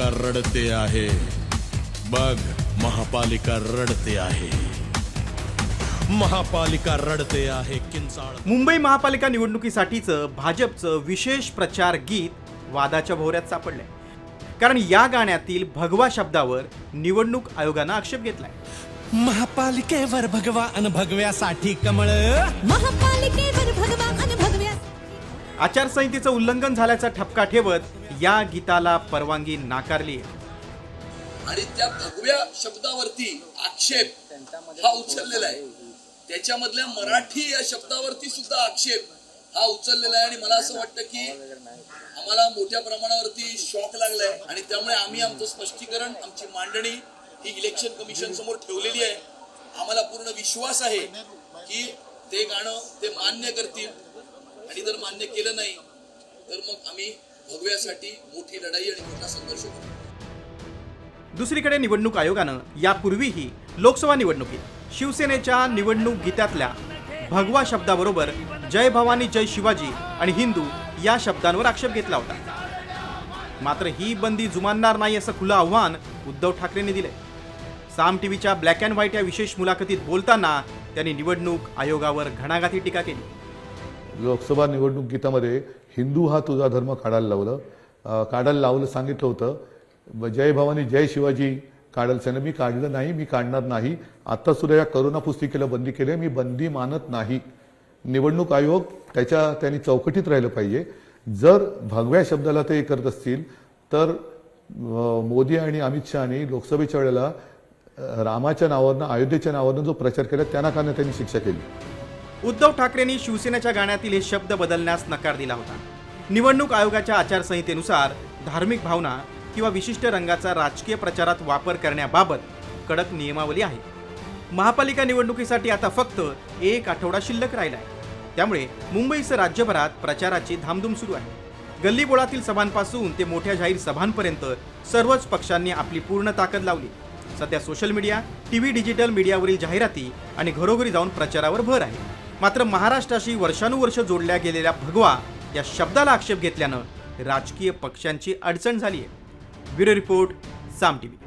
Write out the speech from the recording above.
महापालिका रडते आहे, बघ महापालिका रडते आहे, महापालिका रडते आहे किंचाळ। मुंबई महापालिका निवडणुकीसाठीचं भाजपचं विशेष प्रचार गीत वादाच्या भोवऱ्यात सापडलंय, कारण या गाण्यातील भगवा शब्दावर निवडणूक आयोगानं आक्षेप घेतलाय। महापालिकेवर भगवा अन भगव्यासाठी कमळ, महापालिकेवर भगवा अन भगव्या। आचारसंहितेचं उल्लंघन झाल्याचा ठपका ठेवत या गीताला परवानगी नाकारली आहे। आणि त्या भगव्या शब्दावरती आक्षेप हा उचललेला आहे, त्याच्यामधल्या मराठी या शब्दावरती सुद्धा आक्षेप हा उचललेला आहे। आणि मला असं वाटतं की आम्हाला मोठ्या प्रमाणावरती शॉक लागलाय आणि त्यामुळे आम्ही आमचं स्पष्टीकरण, आमची मांडणी ही इलेक्शन कमिशन समोर ठेवलेली आहे। आम्हाला पूर्ण विश्वास आहे की ते गाणं ते मान्य करतील, आणि जर मान्य केलं नाही तर मग आम्ही भगव्यासाठी मोठी लढाई आणि मोठा संघर्ष करू। दुसरीकडे निवडणूक आयोगानं यापूर्वीही लोकसभा निवडणुकीत शिवसेनेच्या निवडणूक गीतातल्या भगवा शब्दाबरोबर जय भवानी जय शिवाजी आणि हिंदू या शब्दांवर आक्षेप घेतला होता। मात्र ही बंदी जुमानणार नाही असं खुलं आव्हान उद्धव ठाकरेंनी दिलंय। साम टीव्हीच्या ब्लॅक अँड व्हाईट या विशेष मुलाखतीत बोलताना त्यांनी निवडणूक आयोगावर घणाघाती टीका केली। लोकसभा निवडणूक गीतामध्ये हिंदू हा तुझा धर्म काढायला लावलं सांगितलं होतं। जय भवानी जय शिवाजी काढायचं मी काढलं नाही, मी काढणार नाही। आता सुद्धा या करोना पुस्तिकेला बंदी केली, मी बंदी मानत नाही। निवडणूक आयोग त्यांनी चौकटीत राहिलं पाहिजे। जर भगव्या शब्दाला ते करत असतील तर मोदी आणि अमित शहानी लोकसभेच्या वेळेला रामाच्या नावावरनं, अयोध्येच्या नावावरनं जो प्रचार केला त्यांना त्यांनी शिक्षा केली। उद्धव ठाकरेंनी शिवसेनेच्या गाण्यातील हे शब्द बदलण्यास नकार दिला होता। निवडणूक आयोगाच्या आचारसंहितेनुसार धार्मिक भावना किंवा विशिष्ट रंगाचा राजकीय प्रचारात वापर करण्याबाबत कडक नियमावली आहे। महापालिका निवडणुकीसाठी आता फक्त एक आठवडा शिल्लक राहिलाय, त्यामुळे मुंबईसह राज्यभरात प्रचाराची धामधूम सुरू आहे। गल्लीबोळातील सभांपासून ते मोठ्या जाहीर सभांपर्यंत सर्वच पक्षांनी आपली पूर्ण ताकद लावली। सध्या सोशल मीडिया, टीव्ही, डिजिटल मीडियावरील जाहिराती आणि घरोघरी जाऊन प्रचारावर भर आहे। मात्र महाराष्ट्राशी वर्षानुवर्ष जोडल्या गेलेल्या भगवा या शब्दाला आक्षेप घेतल्यानं राजकीय पक्षांची अडचण झाली आहे। ब्युरो रिपोर्ट, साम टीव्ही।